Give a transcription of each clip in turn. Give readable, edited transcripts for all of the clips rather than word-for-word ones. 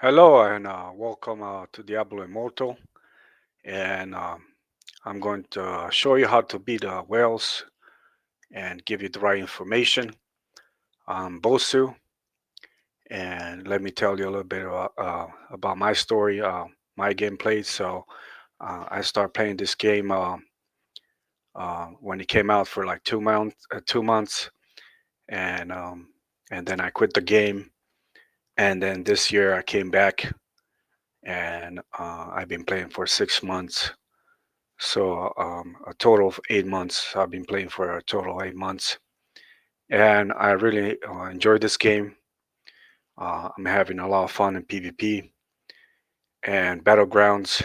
Hello and welcome to Diablo Immortal. And I'm going to show you how to beat whales and give you the right information. I'm Bosu, and let me tell you a little bit about my story, my gameplay. So I started playing this game when it came out for like 2 months, 2 months, and um, and then I quit the game. And then this year I came back, and I've been playing for 6 months. So a total of 8 months. I've been playing for a total of 8 months, and I really enjoy this game. I'm having a lot of fun in PvP and battlegrounds,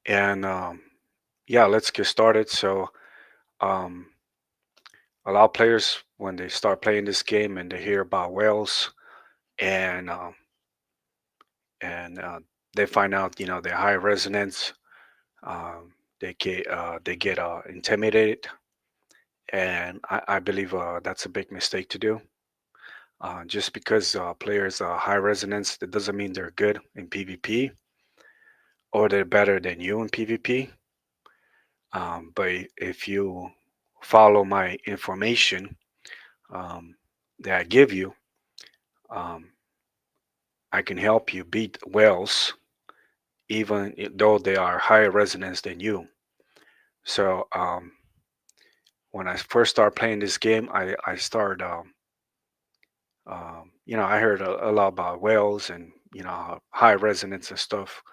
and yeah, let's get started. So um, a lot of players, when they start playing this game and they hear about whales, and and they find out, they're high resonance, they get intimidated, and I believe that's a big mistake to do. Just because players are high resonance, that doesn't mean they're good in PvP or they're better than you in PvP. But if you follow my information um, that I give you, um, I can help you beat whales, even though they are higher resonance than you. So when I first started playing this game, I started, I heard a lot about whales and high resonance and stuff.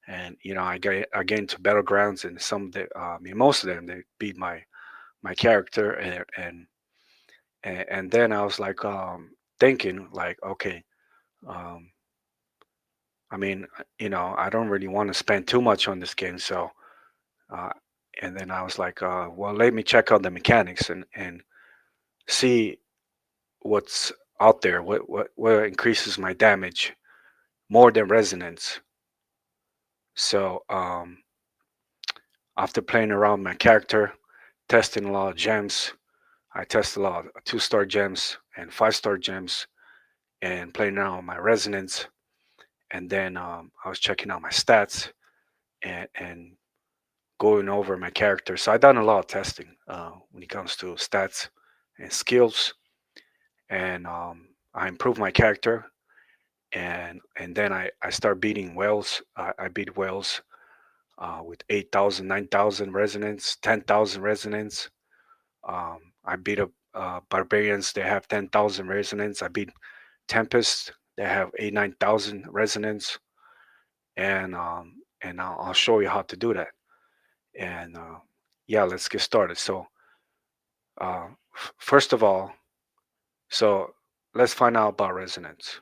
And I get into battlegrounds, and some of the I mean, most of them, they beat my character, and then I was like thinking like, okay, um I mean, I don't really want to spend too much on this game. So uh and then I was like, well, let me check out the mechanics and see what's out there, what increases my damage more than resonance. So after playing around my character, testing a lot of gems, I test a lot of 2-star gems and 5-star gems, and playing around with my resonance. And then I was checking out my stats and going over my character. So I done a lot of testing when it comes to stats and skills, and I improved my character. And then I start beating whales. I beat whales with 8,000, 9,000 resonance, 10,000 resonance. I beat up barbarians. They have 10,000 resonance. I beat Tempest. They have 8, 9,000 resonance, and I'll show you how to do that. And yeah, let's get started. So first of all, so let's find out about resonance.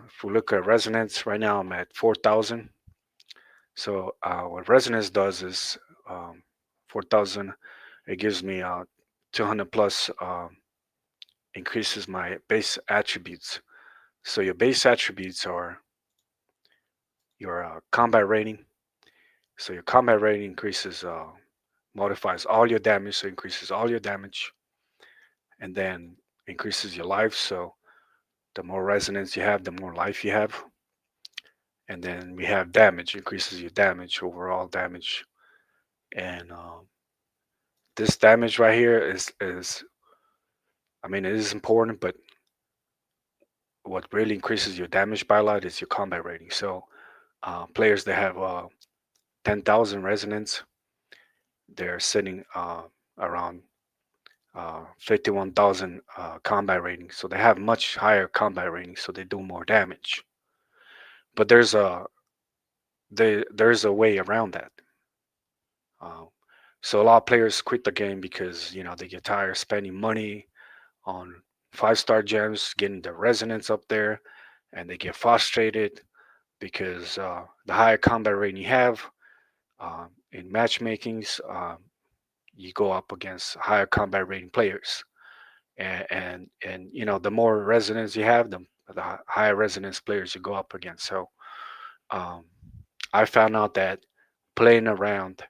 If we look at resonance right now, I'm at 4,000. So what resonance does is 4,000. It gives me 200 plus, increases my base attributes. So your base attributes are your combat rating. So your combat rating increases, modifies all your damage, so increases all your damage, and then increases your life. So the more resonance you have, the more life you have. And then we have damage, increases your damage, overall damage. And this damage right here is I mean, it is important, but what really increases your damage by a lot is your combat rating. So players that have 10,000 resonance, they're sitting around 51,000 combat rating. So they have much higher combat rating, so they do more damage. But there's a way around that. Uh, so a lot of players quit the game because they get tired spending money on 5-star gems, getting the resonance up there, and they get frustrated because the higher combat rating you have in matchmakings, you go up against higher combat rating players, and the more resonance you have, the higher resonance players you go up against. So um, I found out that playing around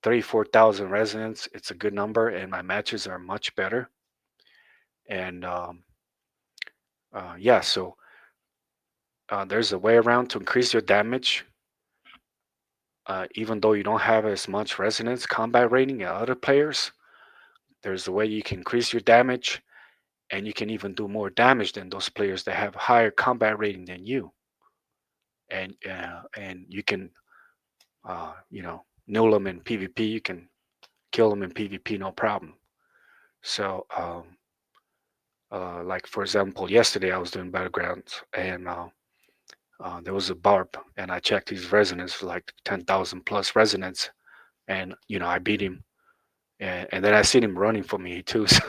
3, 4,000 resonance, it's a good number, and my matches are much better. And yeah, so there's a way around to increase your damage, even though you don't have as much resonance combat rating as other players. There's a way you can increase your damage, and you can even do more damage than those players that have higher combat rating than you. And you can, null them in PvP. You can kill them in PvP, no problem. So, like for example, yesterday I was doing battlegrounds, and there was a barb, and I checked his resonance, like 10,000 plus resonance, and I beat him, and then I seen him running for me too, so,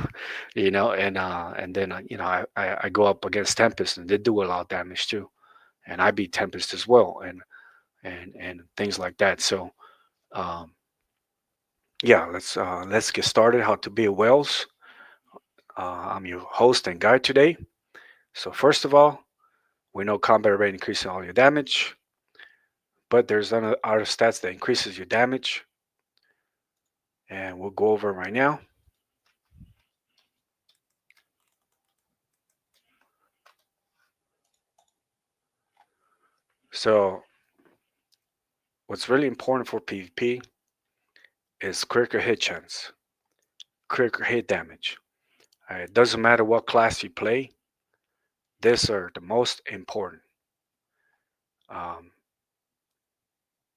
and then I go up against Tempest, and they do a lot of damage too, and I beat Tempest as well, and things like that. So, um, yeah, let's get started. How to be a Wells. I'm your host and guide today. So first of all, we know combat rate increases all your damage, but there's other stats that increases your damage, and we'll go over right now. So what's really important for PvP is critical hit chance, critical hit damage. It doesn't matter what class you play; these are the most important. Um,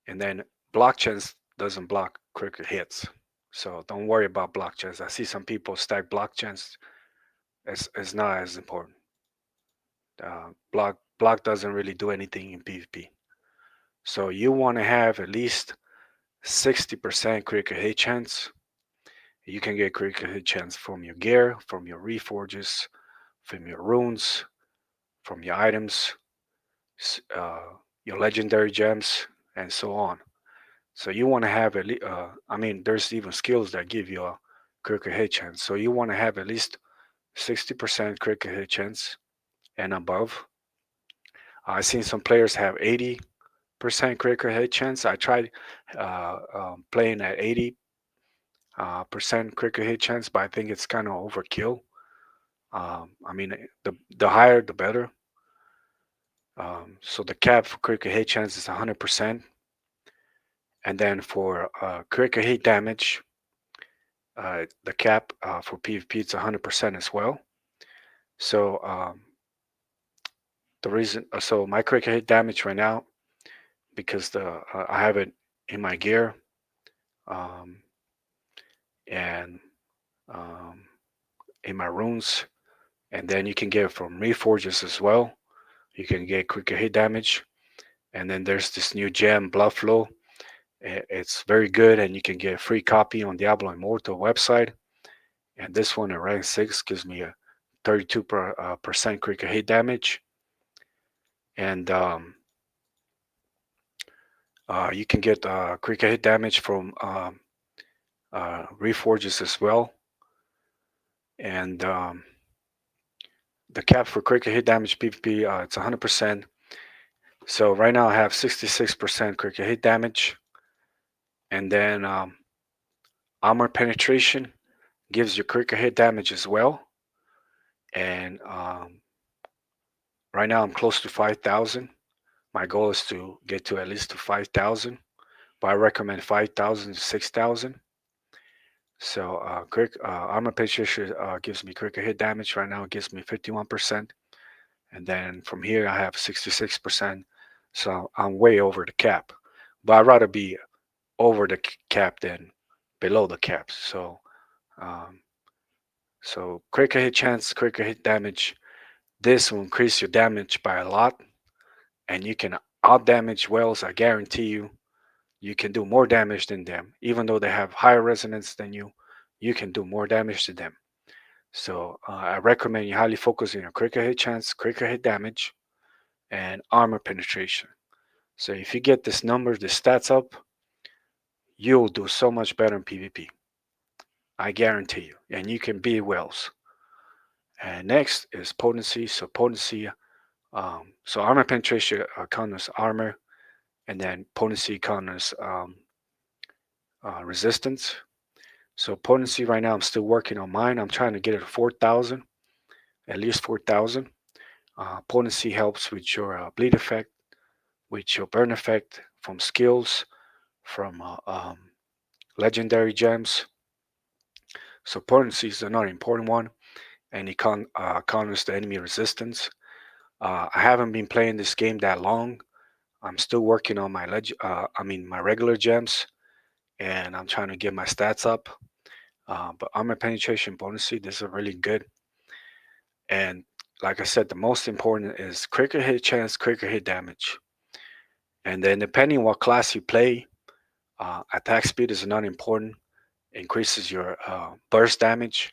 and then block chance doesn't block critical hits, so don't worry about block chance. I see some people stack block chance. It's not as important. Block doesn't really do anything in PvP. So you want to have at least 60% critical hit chance. You can get critical hit chance from your gear, from your reforges, from your runes, from your items, your legendary gems, and so on. So you want to have at least, there's even skills that give you a critical hit chance. So you want to have at least 60% critical hit chance and above. I've seen some players have 80% critical hit chance. I tried playing at 80% critical hit chance, but I think it's kind of overkill. The higher the better. So the cap for critical hit chance is 100%, and then for critical hit damage, the cap for PvP is 100% as well. So so my critical hit damage right now, because I have it in my gear, um, and um, in my runes, and then you can get it from reforges as well. You can get quicker hit damage, and then there's this new gem, Blood Flow. It's very good, and you can get a free copy on Diablo Immortal website. And this one at rank 6 gives me a 32% critical hit damage, and you can get critical hit damage from reforges as well. And the cap for critical hit damage PvP, it's 100%. So right now I have 66% critical hit damage, and then armor penetration gives you critical hit damage as well. And right now I'm close to 5,000. My goal is to get to at least to 5,000, but I recommend 5,000 to 6,000. So armor penetration gives me critical hit damage. Right now it gives me 51%, and then from here I have 66%. So I'm way over the cap, but I'd rather be over the cap than below the cap. Um, so critical hit chance, critical hit damage. This will increase your damage by a lot, and you can out damage whales. I guarantee you, you can do more damage than them. Even though they have higher resonance than you can do more damage to them. So I recommend you highly focus on your critical hit chance, critical hit damage, and armor penetration. So if you get this number, the stats up, you'll do so much better in PvP. I guarantee you. And you can beat whales. And next is potency. So potency, so armor penetration counters armor, and then potency counters resistance. So potency right now, I'm still working on mine. I'm trying to get it to 4,000, at least 4,000. Potency helps with your bleed effect, with your burn effect from skills, from legendary gems. So potency is another important one, and it counters the enemy resistance. I haven't been playing this game that long. I'm still working on my regular gems, and I'm trying to get my stats up. But armor penetration, potency, this is really good. And like I said, the most important is quicker hit chance, quicker hit damage. And then depending what class you play, attack speed is not important. Increases your burst damage,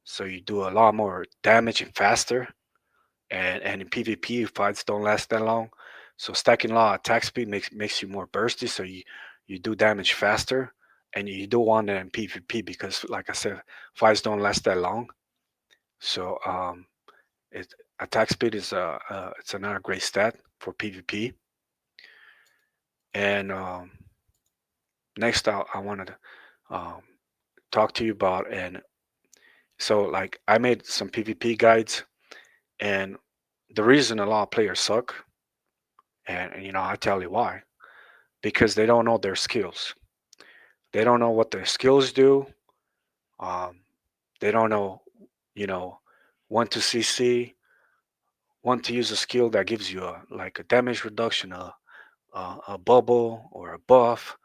so you do a lot more damage and faster. And in PvP, fights don't last that long. So stacking a lot of attack speed makes you more bursty, so you do damage faster. And you do want that in PvP because, like I said, fights don't last that long. So it attack speed is it's another great stat for PvP. And next, I wanted to um, talk to you about, and so like I made some PvP guides, and the reason a lot of players suck, and I tell you why, because they don't know their skills. They don't know what their skills do. Um, they don't know, you know, when to CC, when to use a skill that gives you a damage reduction, a bubble or a buff.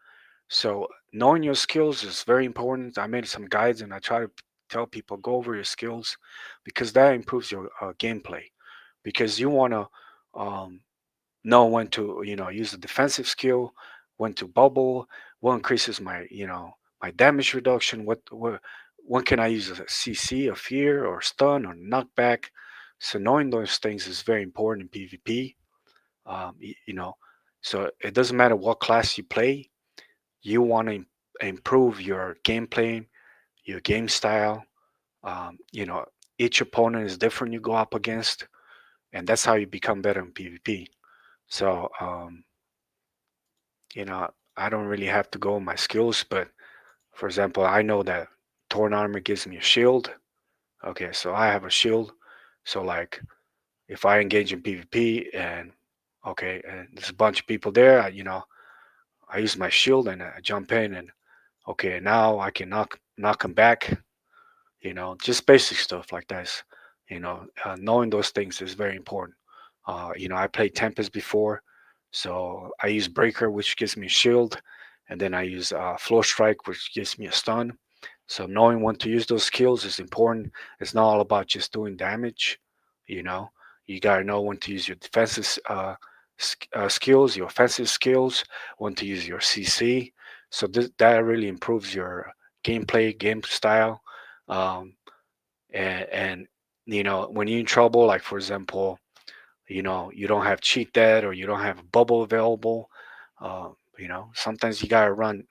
So knowing your skills is very important. I made some guides and I try to tell people go over your skills because that improves your gameplay. Because you want to um, know when to use a defensive skill, when to bubble, what increases my my damage reduction, what when can I use a CC, a fear, or stun, or knockback. So knowing those things is very important in PvP. You know, so it doesn't matter what class you play, you want to improve your gameplay, your game style. Each opponent is different you go up against, and that's how you become better in PvP. So, you know, I don't really have to go on my skills, but for example, I know that torn armor gives me a shield. Okay, so I have a shield. So like, if I engage in PvP and okay, and there's a bunch of people there, I use my shield and I jump in and okay, now I can knock them back. Just basic stuff like this. Knowing those things is very important. I played Tempest before, so I use Breaker, which gives me shield, and then I use Floor Strike, which gives me a stun. So knowing when to use those skills is important. It's not all about just doing damage. You know, you gotta know when to use your defensive skills, your offensive skills, when to use your CC. So that really improves your gameplay, game style, um, and when you're in trouble, like for example, you don't have cheat dead or you don't have a bubble available. Sometimes you gotta run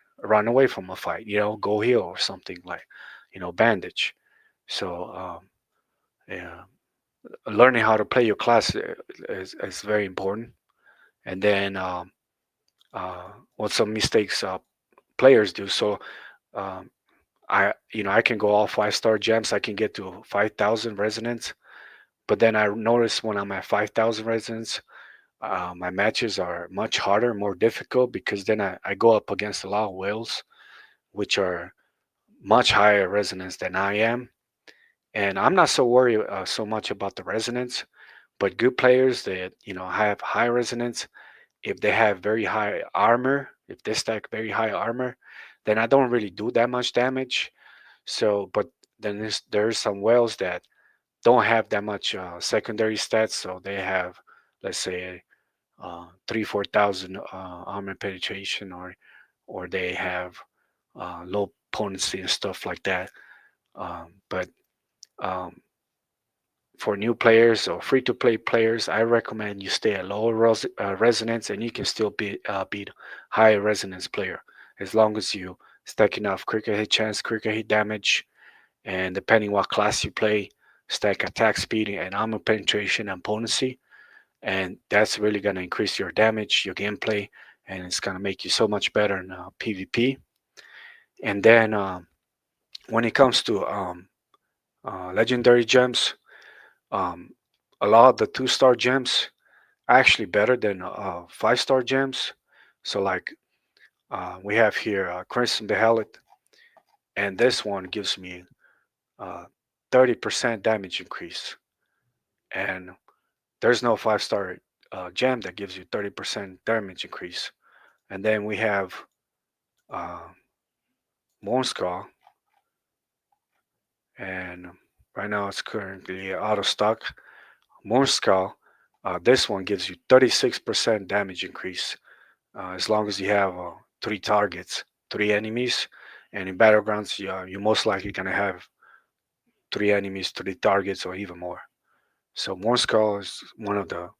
away from a fight. Go heal or something like, bandage. So yeah, learning how to play your class is very important. And then what some mistakes players do. So um, I can go all 5-star gems. I can get to 5,000 resonance. But then I notice when I'm at 5,000 resonance, my matches are much harder, more difficult because then I go up against a lot of whales, which are much higher resonance than I am. And I'm not so worried so much about the resonance, but good players that have high resonance, if they have very high armor, if they stack very high armor, then I don't really do that much damage. So, but then there's some whales that don't have that much secondary stats, so they have, let's say, 3-4 thousand armor penetration, or they have low potency and stuff like that. But um, for new players or free to play players, I recommend you stay at lower resonance, and you can still beat higher resonance player as long as you stack enough quicker hit chance, quicker hit damage, and depending what class you play, stack attack speed and armor penetration and potency, and that's really going to increase your damage, your gameplay, and it's going to make you so much better in PvP. And then when it comes to legendary gems, um, a lot of the 2-star gems are actually better than 5-star gems. So like we have here Crimson Behelit, and this one gives me uh, 30% damage increase. And there's no 5-star gem that gives you 30% damage increase. And then we have uh, Mornskull, and right now it's currently out of stock. Mornskull, this one gives you 36% damage increase as long as you have 3 targets, 3 enemies. And in battlegrounds, you're most likely going to have 3 enemies, 3 targets, or even more. So Mornskull is one of the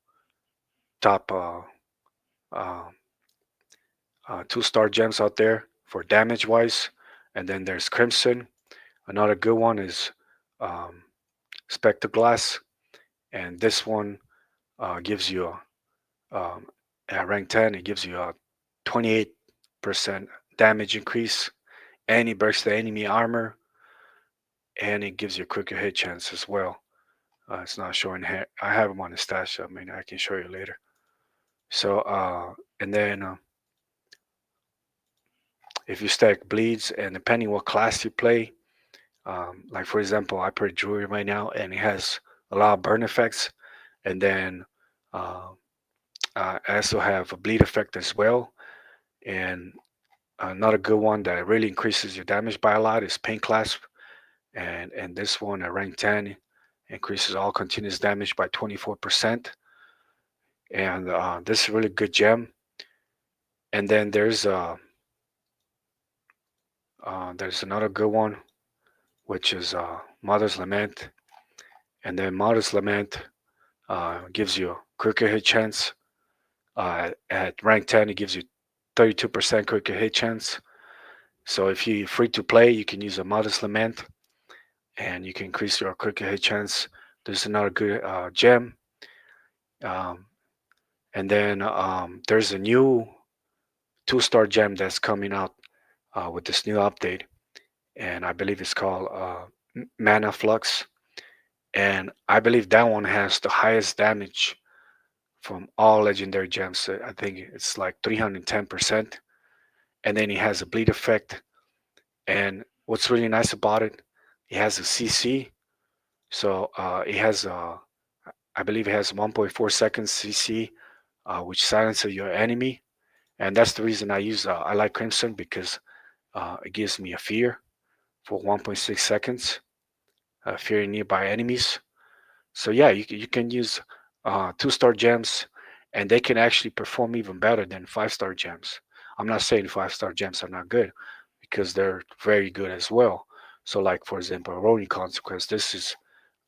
top uh, 2-star gems out there for damage wise. And then there's Crimson. Another good one is um, Spectoglass, and this one gives you at rank 10, it gives you a 28% damage increase, and it breaks the enemy armor, and it gives you a quicker hit chance as well. It's not showing here. I have them on the stash. I mean, I can show you later. So, and then if you stack bleeds, and depending what class you play, like for example, I play Druid right now, and it has a lot of burn effects, and then uh, I also have a bleed effect as well. And another good one that really increases your damage by a lot is Pain Clasp, and this one at rank 10 increases all continuous damage by 24%. And this is a really good gem. And then there's another good one, which is Mother's Lament. And then Mother's Lament gives you a quicker hit chance. At rank 10, it gives you 32% quicker hit chance. So if you're free to play, you can use a Mother's Lament, and you can increase your quicker hit chance. There's another good gem. Um, and then there's a new 2-star gem that's coming out with this new update, and I believe it's called Mana Flux. And I believe that one has the highest damage from all legendary gems. I think it's like 310%. And then it has a bleed effect. And what's really nice about it, it has a CC. So it has, I believe it has 1.4 seconds CC, which silences your enemy. And that's the reason I like Crimson, because it gives me a fear for 1.6 seconds, fearing nearby enemies. So yeah, you can use 2-star gems, and they can actually perform even better than 5-star gems. I'm not saying 5-star gems are not good, because they're very good as well. So like for example, Rolling Consequence, this is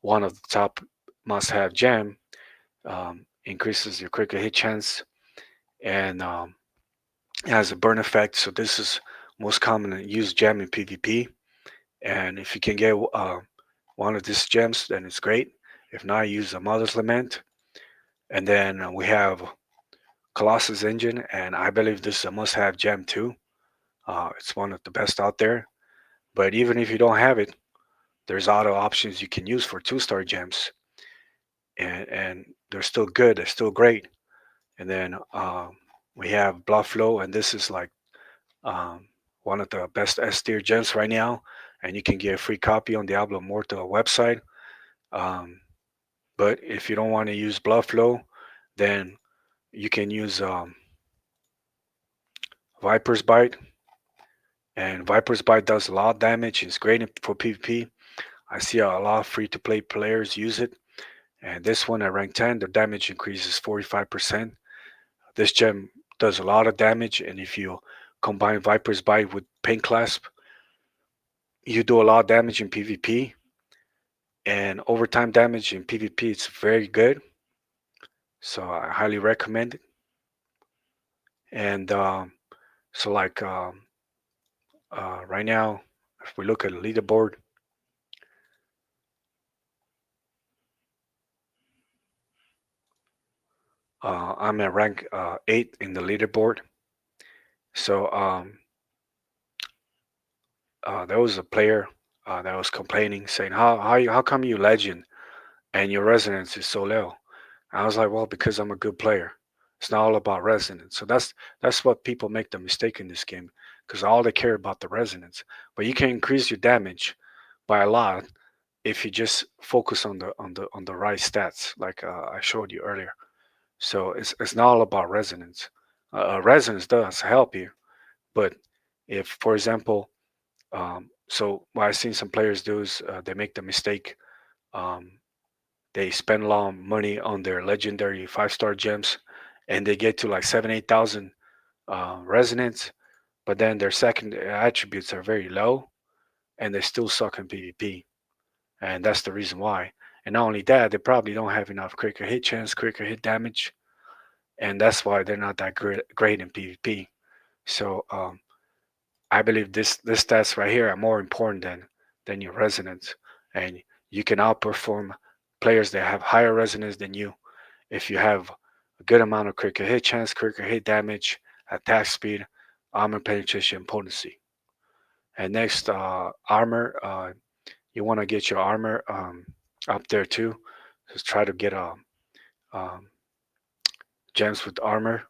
one of the top must-have gem. Increases your critical hit chance, and has a burn effect. So this is most common used gem in PvP. And if you can get one of these gems, then it's great. If not, use a Mother's Lament. And then we have Colossus Engine, and I believe this is a must-have gem too. It's one of the best out there. But even if you don't have it, there's other options you can use for 2-star gems, and they're still good. They're still great. And then we have Blood Flow, and this is like um, one of the best S tier gems right now, and you can get a free copy on Diablo Immortal website. Um, but if you don't want to use Blood Flow, then you can use Viper's Bite, and Viper's Bite does a lot of damage. It's great for PvP. I see a lot of free-to-play players use it, and this one at rank 10, the damage increases 45%. This gem does a lot of damage, and if you combine Viper's Bite with Pain Clasp, you do a lot of damage in PvP, and overtime damage in PvP it's very good. So I highly recommend it. And so like right now, if we look at the leaderboard, I'm at rank 8 in the leaderboard. So there was a player that was complaining, saying, how come you legend and your resonance is so low. I was like, well, because I'm a good player. It's not all about resonance. So that's what people make the mistake in this game, because all they care about the resonance. But you can increase your damage by a lot if you just focus on the right stats, like I showed you earlier. So it's not all about resonance. Resonance does help you, but if, for example, so what I've seen some players do is they make the mistake. Um, they spend a lot of money on their legendary 5-star gems, and they get to like 7, 8,000 resonance, but then their second attributes are very low, and they still suck in PvP, and that's the reason why. And not only that, they probably don't have enough quicker hit chance, quicker hit damage, and that's why they're not that great in PvP. So I believe this stats right here are more important than your resonance, and you can outperform players that have higher resonance than you if you have a good amount of critical hit chance, critical hit damage, attack speed, armor penetration, potency. And next, armor. You want to get your armor up there too. Just try to get um, gems with armor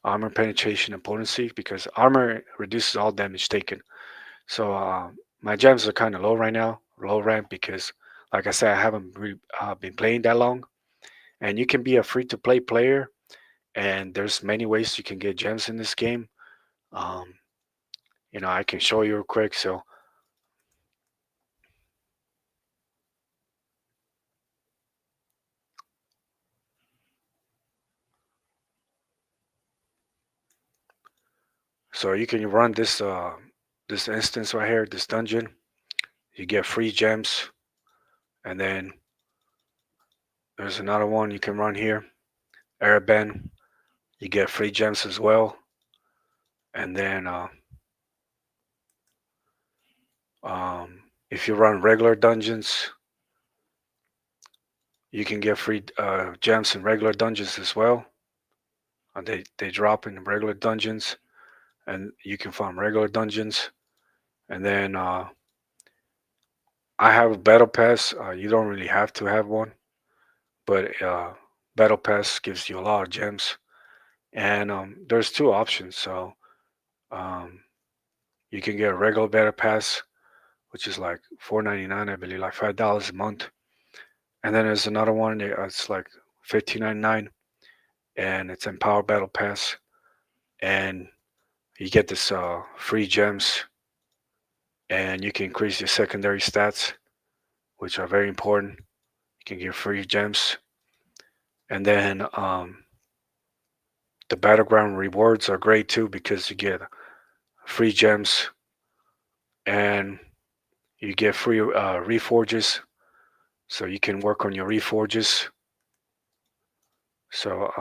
penetration, and potency, because armor reduces all damage taken. So my gems are kind of low right now, low rank, because, like I said, I haven't been playing that long. And you can be a free to play player, and there's many ways you can get gems in this game. Um, I can show you real quick. So you can run this instance right here, this dungeon. You get free gems, and then there's another one you can run here, Araben. You get free gems as well, and then if you run regular dungeons, you can get free gems in regular dungeons as well. They drop in regular dungeons, and you can farm regular dungeons. And then I have a battle pass. You don't really have to have one, but battle pass gives you a lot of gems. And there's two options. So um, you can get a regular battle pass, which is like $4.99, I believe, like $5 a month. And then there's another one. It's like $15.99, and it's Empower Battle Pass, and you get this free gems, and you can increase your secondary stats, which are very important. You can get free gems, and then the battleground rewards are great too, because you get free gems, and you get free reforges, so you can work on your reforges. So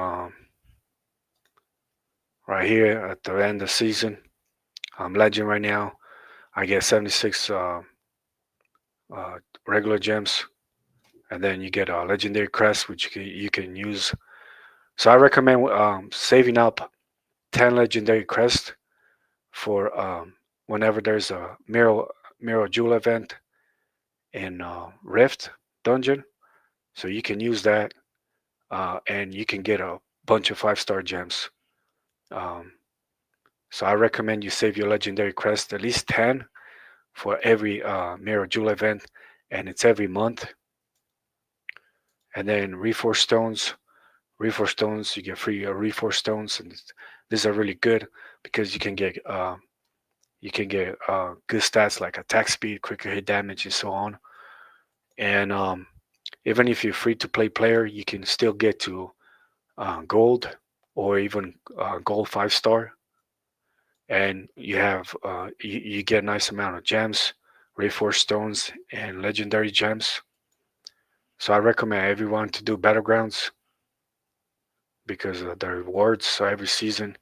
right here at the end of the season, I'm legend right now. I get 76 uh, regular gems, and then you get a legendary crest, which you can use. So I recommend saving up 10 legendary crests for whenever there's a mirror jewel event in Rift dungeon. So you can use that, and you can get a bunch of 5-star gems. Um, so I recommend you save your legendary crest, at least 10, for every mirror jewel event, and it's every month. And then reforce stones, you get free reforce stones, and these are really good because you can get good stats like attack speed, quicker hit damage, and so on. And even if you're free to play player, you can still get to gold, or even gold 5-star, and you get a nice amount of gems, reforce stones, and legendary gems. So I recommend everyone to do battlegrounds because of the rewards. So every season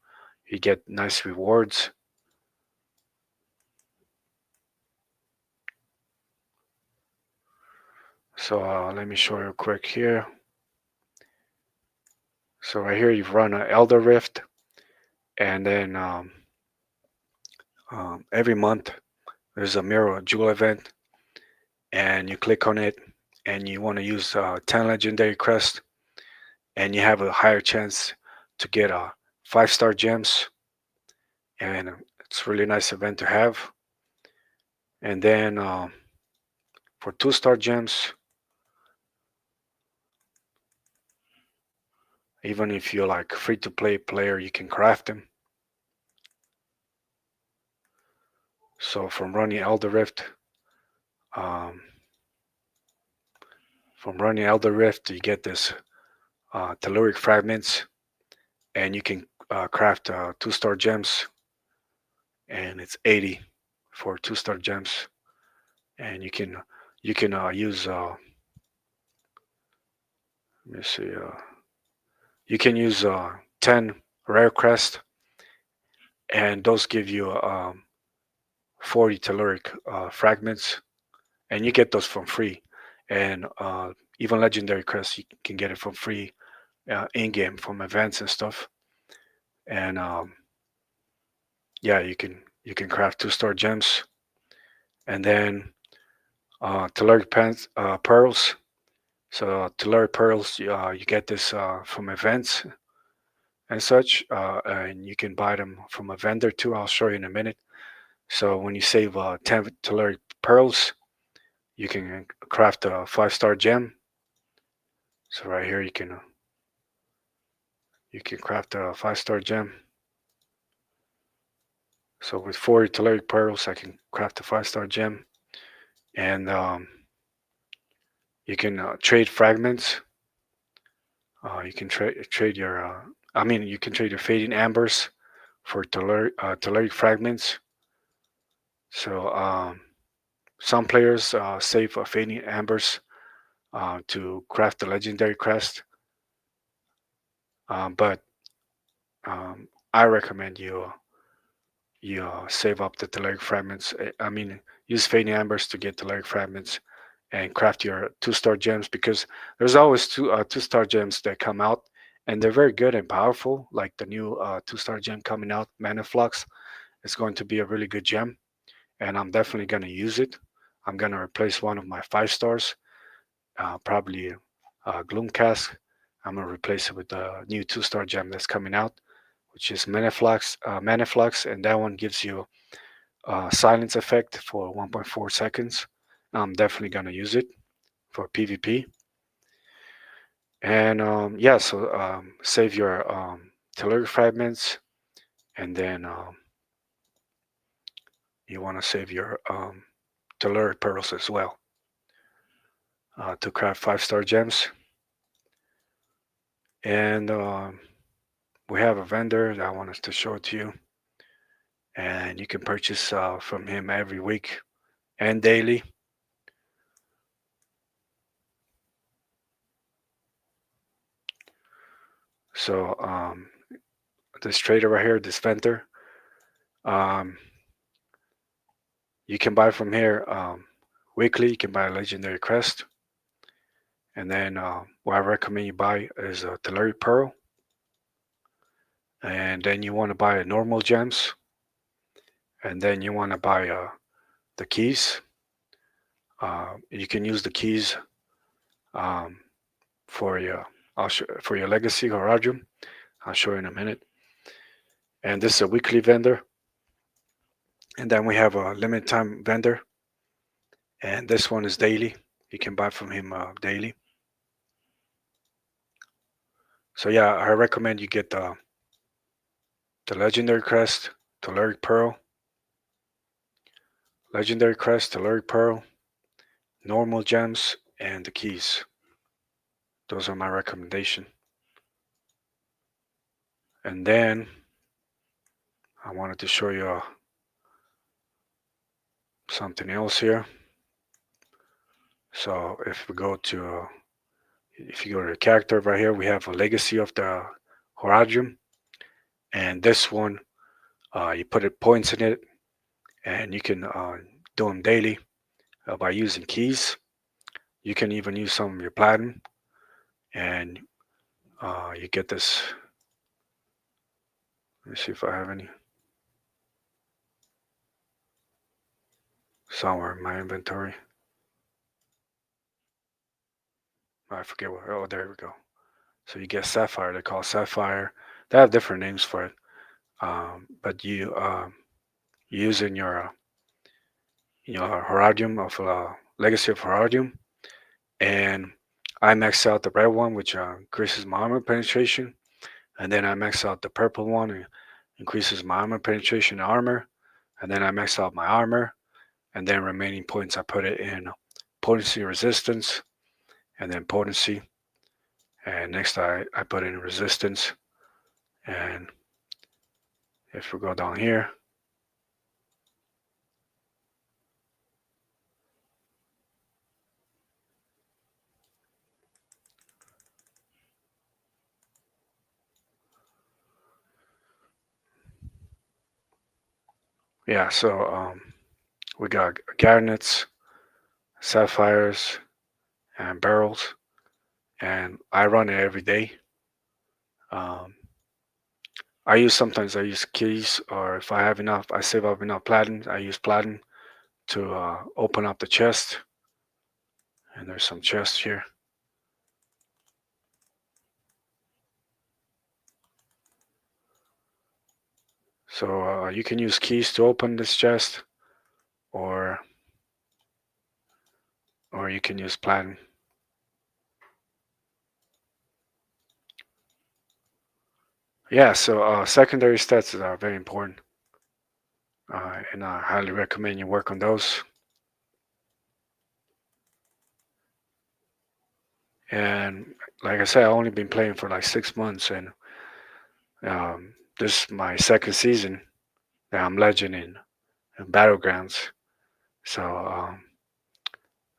you get nice rewards. So let me show you quick here. So right here you've run an Elder Rift, and then every month there's a Mirror Jewel event, and you click on it, and you want to use 10 legendary crest, and you have a higher chance to get 5-star gems, and it's a really nice event to have. And then for 2-star gems, even if you're like free to play player, you can craft them. So um, from running Elder Rift, you get this telluric fragments, and you can craft 2-star gems, and it's 80 for 2-star gems, and you can use let me see you can use 10 rare crest, and those give you 40 telluric fragments, and you get those from free, and even legendary crest you can get it from free in game from events and stuff, and yeah, you can craft 2-star gems, and then telluric pearls. So telluric pearls, you get this from events and such, and you can buy them from a vendor too. I'll show you in a minute. So when you save 10 telluric pearls, you can craft a 5-star gem. So right here, you can craft a 5-star gem. So with 40 telluric pearls, I can craft a 5-star gem, and you can trade fragments. You can trade your, you can trade your fading ambers for telluric fragments. So some players save fading ambers to craft the legendary crest, but I recommend you save up the telluric fragments. Use fading ambers to get telluric fragments and craft your 2-star gems, because there's always 2-star gems that come out, and they're very good and powerful. Like the new 2-star gem coming out, Mana Flux, is going to be a really good gem, and I'm definitely going to use it. I'm going to replace one of my 5-stars, probably Gloomcast. I'm going to replace it with the new 2-star gem that's coming out, which is Manaflux, and that one gives you silence effect for 1.4 seconds. I'm definitely going to use it for PvP. And yeah, so save your telluric fragments, and then you want to save your telluric pearls as well to craft 5-star gems. And we have a vendor that I want us to show it to you, and you can purchase from him every week and daily. So this trader right here, this vendor, um, you can buy from here weekly. You can buy a legendary crest, and then what I recommend you buy is a telluric pearl, and then you want to buy a normal gems, and then you want to buy the keys. You can use the keys um, for your for your legacy Horadrium. I'll show you in a minute. And this is a weekly vendor, and then we have a limited time vendor, and this one is daily. You can buy from him daily. So yeah, I recommend you get the legendary crest, telluric pearl, legendary crest, telluric pearl, normal gems, and the keys. Those are my recommendation. And then I wanted to show you something else here. So if you go to the character right here, we have a legacy of the Horadrium, and this one you put it points in it, and you can do them daily by using keys. You can even use some of your platinum, and you get this. Let me see if I have any somewhere in my inventory. I forget what. Oh, there we go. So you get sapphire. They call it sapphire. They have different names for it. But you using your Herodium of Legacy of Herodium, and I max out the red one, which increases my armor penetration, and then I max out the purple one, and increases my armor penetration and armor, and then I max out my armor, and then remaining points I put it in potency resistance, and then potency, and next I put in resistance, and if we go down here, yeah, so we got garnets, sapphires, and beryls, and I run it every day. Um, I use keys, or if I have enough, I save up enough platinum. I use platinum to open up the chest, and there's some chests here. So you can use keys to open this chest, or you can use platinum. Yeah, so secondary stats are very important, and I highly recommend you work on those. And like I said, I've only been playing for like 6 months, and this is my second season that I'm legend in Battlegrounds. So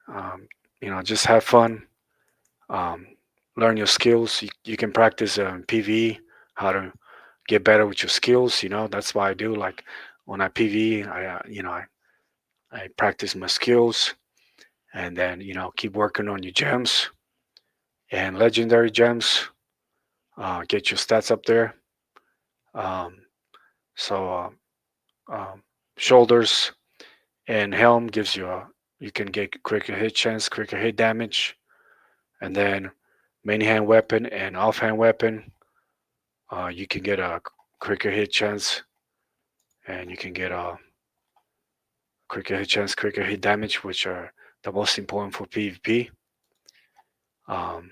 um, just have fun, um, learn your skills. You can practice PvE, how to get better with your skills. That's why I do. Like when I PvE, I practice my skills, and then keep working on your gems and legendary gems. Get your stats up there. Um, so shoulders and helm gives you you can get quicker hit chance, quicker hit damage, and then main hand weapon and offhand weapon. You can get a quicker hit chance, and you can get a quicker hit chance, quicker hit damage, which are the most important for PvP. Um,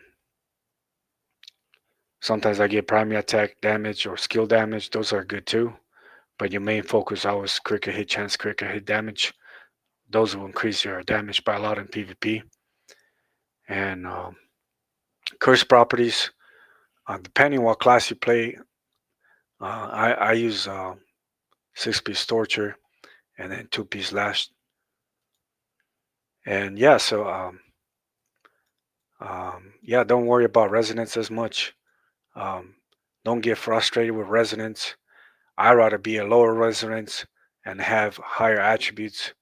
Sometimes I get primary attack damage or skill damage; those are good too. But your main focus always quicker hit chance, quicker hit damage. Those will increase your damage by a lot in PvP. And curse properties, depending what class you play, I use 6-piece torture and then 2-piece lash. And yeah, so yeah, don't worry about resonance as much. Um, don't get frustrated with resonance. I rather be a lower resonance and have higher attributes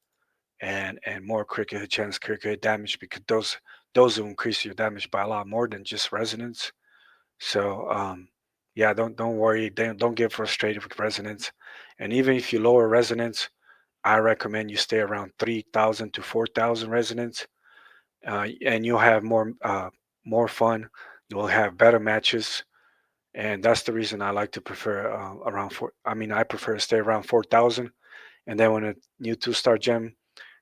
and more critical hit chance, critical hit damage, because those will increase your damage by a lot more than just resonance. So yeah, don't worry. Don't get frustrated with resonance. And even if you lower resonance, I recommend you stay around 3,000 to 4,000 resonance, and you'll have more fun. You'll have better matches, and that's the reason I like to prefer around four. I mean, I prefer to stay around 4,000, and then when a new 2-star gem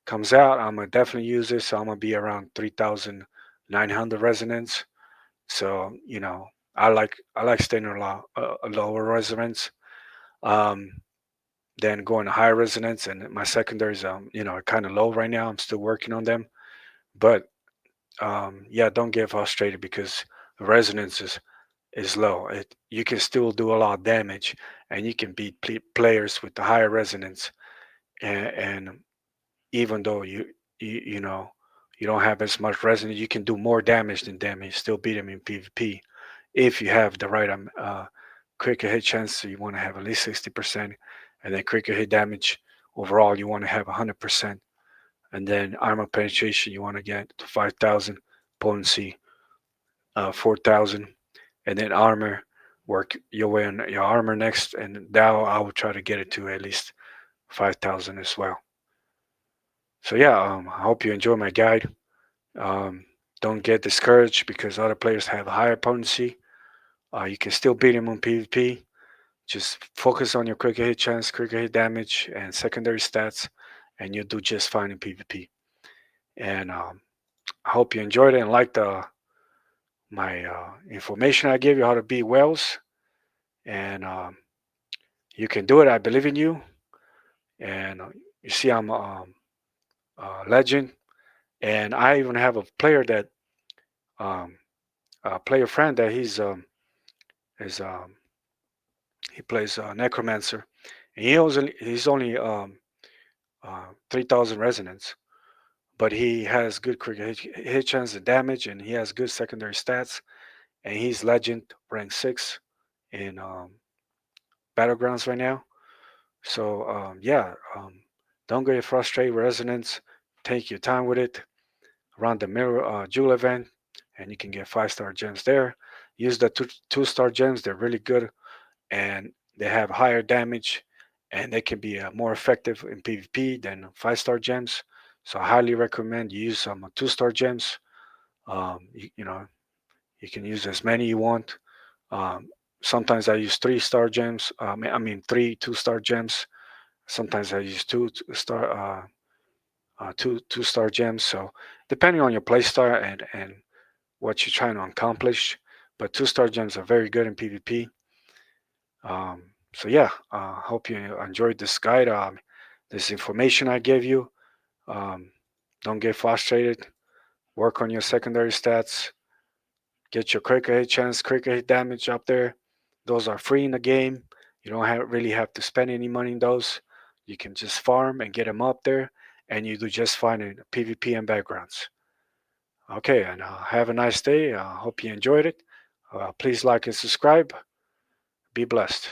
comes out, I'm gonna definitely use it. So I'm gonna be around 3,900 resonance. So I like staying a lower resonance um, than going to high resonance. And my secondaries, are kind of low right now. I'm still working on them, but yeah, don't get frustrated because the resonance is low. You can still do a lot of damage, and you can beat players with the higher resonance. And even though you don't have as much resonance, you can do more damage than them and still beat them in PvP if you have the right quicker hit chance. So you want to have at least 60%, and then quicker hit damage overall you want to have 100%, and then armor penetration you want to get to 5,000, potency 4,000, and then armor work your way on your armor next, and now I will try to get it to at least 5,000 as well. So yeah, I hope you enjoy my guide. Um, Don't get discouraged because other players have higher potency. You can still beat him on PvP. Just focus on your quick hit chance, quick hit damage, and secondary stats, and you'll do just fine in PvP. And I hope you enjoyed it and liked my information I gave you how to beat whales. And you can do it. I believe in you. And you see, I'm a legend. And I even have a player that, um, a player friend that is he plays necromancer, and he's only 3,000 resonance, but he has good quick hit chance and damage, and he has good secondary stats, and he's legend rank 6 in battlegrounds right now. So yeah, don't get frustrated with resonance. Take your time with it. Run the mirror jewel event, and you can get 5-star gems there. Use the two-star gems; they're really good, and they have higher damage, and they can be more effective in PvP than 5-star gems. So I highly recommend you use some 2-star gems. You know, you can use as many you want. Um, Sometimes I use 3-star gems. I mean 3 2-star gems. Sometimes I use two-star gems. So depending on your playstyle and what you're trying to accomplish, but 2-star gems are very good in PvP. So yeah, hope you enjoyed this guide. This information I gave you. Um, don't get frustrated. Work on your secondary stats. Get your critical hit chance, critical hit damage up there. Those are free in the game. You don't really have to spend any money in those. You can just farm and get them up there, and you do just fine in PvP and backgrounds. Okay, and have a nice day. Hope you enjoyed it. Please like and subscribe. Be blessed.